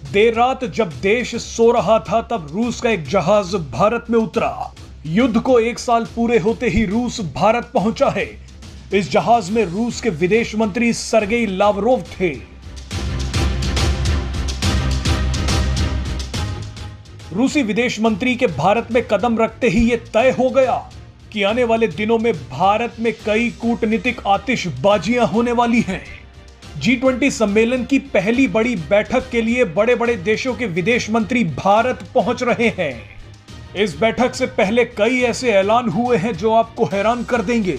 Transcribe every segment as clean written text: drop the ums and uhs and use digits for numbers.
देर रात जब देश सो रहा था तब रूस का एक जहाज भारत में उतरा। युद्ध को 1 साल पूरे होते ही रूस भारत पहुंचा है। इस जहाज में रूस के विदेश मंत्री सर्गेई लावरोव थे। रूसी विदेश मंत्री के भारत में कदम रखते ही यह तय हो गया कि आने वाले दिनों में भारत में कई कूटनीतिक आतिशबाजियां होने वाली हैं। G20 सम्मेलन की पहली बड़ी बैठक के लिए बड़े बड़े देशों के विदेश मंत्री भारत पहुंच रहे हैं। इस बैठक से पहले कई ऐसे ऐलान हुए हैं जो आपको हैरान कर देंगे।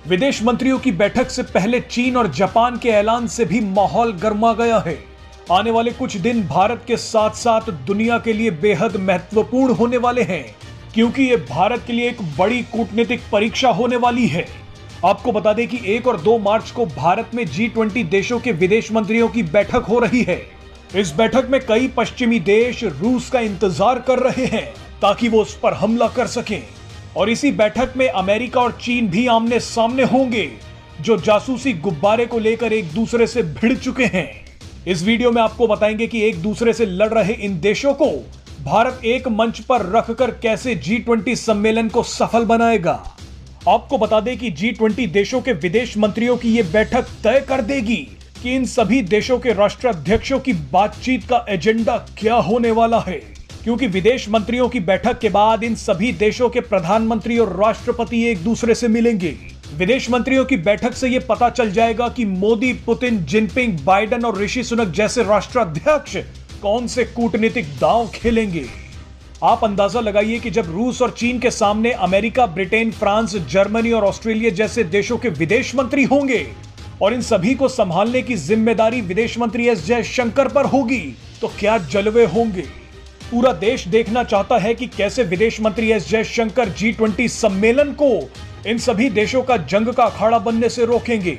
विदेश मंत्रियों की बैठक से पहले चीन और जापान के ऐलान से भी माहौल गर्मा गया है। आने वाले कुछ दिन भारत के साथ साथ दुनिया के लिए बेहद महत्वपूर्ण होने वाले हैं, क्योंकि ये भारत के लिए एक बड़ी कूटनीतिक परीक्षा होने वाली है। आपको बता दें कि 1 और 2 मार्च को भारत में G20 देशों के विदेश मंत्रियों की बैठक हो रही है। इस बैठक में कई पश्चिमी देश रूस का इंतजार कर रहे हैं ताकि वो उस पर हमला कर सकें, और इसी बैठक में अमेरिका और चीन भी आमने सामने होंगे, जो जासूसी गुब्बारे को लेकर एक दूसरे से भिड़ चुके हैं। इस वीडियो में आपको बताएंगे कि एक दूसरे से लड़ रहे इन देशों को भारत एक मंच पर रखकर कैसे G20 सम्मेलन को सफल बनाएगा। आपको बता दें कि G20 देशों के विदेश मंत्रियों की यह बैठक तय कर देगी कि इन सभी देशों के राष्ट्राध्यक्षों की बातचीत का एजेंडा क्या होने वाला है, क्योंकि विदेश मंत्रियों की बैठक के बाद इन सभी देशों के प्रधानमंत्री और राष्ट्रपति एक दूसरे से मिलेंगे। विदेश मंत्रियों की बैठक से यह पता चल जाएगा कि मोदी, पुतिन, जिनपिंग, बाइडेन और ऋषि सुनक जैसे राष्ट्राध्यक्ष कौन से कूटनीतिक दांव खेलेंगे। आप अंदाजा लगाइए कि जब रूस और चीन के सामने अमेरिका, ब्रिटेन, फ्रांस, जर्मनी और ऑस्ट्रेलिया जैसे देशों के विदेश मंत्री होंगे और इन सभी को संभालने की जिम्मेदारी विदेश मंत्री एस जयशंकर पर होगी, तो क्या जलवे होंगे। पूरा देश देखना चाहता है कि कैसे विदेश मंत्री एस जयशंकर G20 सम्मेलन को इन सभी देशों का जंग का अखाड़ा बनने से रोकेंगे।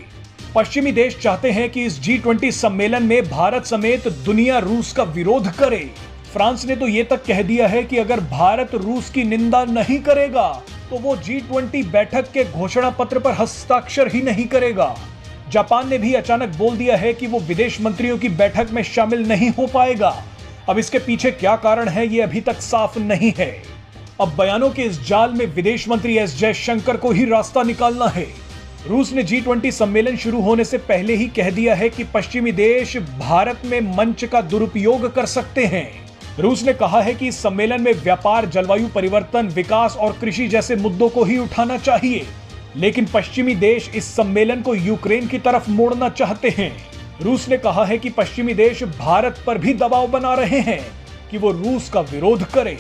पश्चिमी देश चाहते हैं कि इस G20 सम्मेलन में भारत समेत दुनिया रूस का विरोध करे। फ्रांस ने तो ये तक कह दिया है कि अगर भारत रूस की निंदा नहीं करेगा तो वो G20 बैठक के घोषणा पत्र पर हस्ताक्षर ही नहीं करेगा। जापान ने भी अचानक बोल दिया है कि वो विदेश मंत्रियों की बैठक में शामिल नहीं हो पाएगा। अब इसके पीछे क्या कारण है ये अभी तक साफ नहीं है। अब बयानों के इस जाल में विदेश मंत्री एस जयशंकर को ही रास्ता निकालना है। रूस ने G20 सम्मेलन शुरू होने से पहले ही कह दिया है कि पश्चिमी देश भारत में मंच का दुरुपयोग कर सकते हैं। रूस ने कहा है कि इस सम्मेलन में व्यापार, जलवायु परिवर्तन, विकास और कृषि जैसे मुद्दों को ही उठाना चाहिए, लेकिन पश्चिमी देश इस सम्मेलन को यूक्रेन की तरफ मोड़ना चाहते हैं। रूस ने कहा है कि पश्चिमी देश भारत पर भी दबाव बना रहे हैं कि वो रूस का विरोध करे।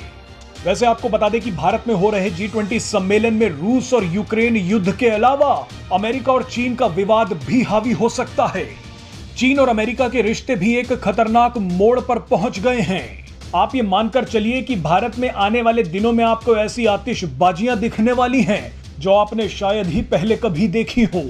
वैसे आपको बता दें कि भारत में हो रहे G20 सम्मेलन में रूस और यूक्रेन युद्ध के अलावा अमेरिका और चीन का विवाद भी हावी हो सकता है। चीन और अमेरिका के रिश्ते भी एक खतरनाक मोड़ पर पहुंच गए हैं। आप ये मानकर चलिए कि भारत में आने वाले दिनों में आपको ऐसी आतिशबाजियां दिखने वाली हैं जो आपने शायद ही पहले कभी देखी हो।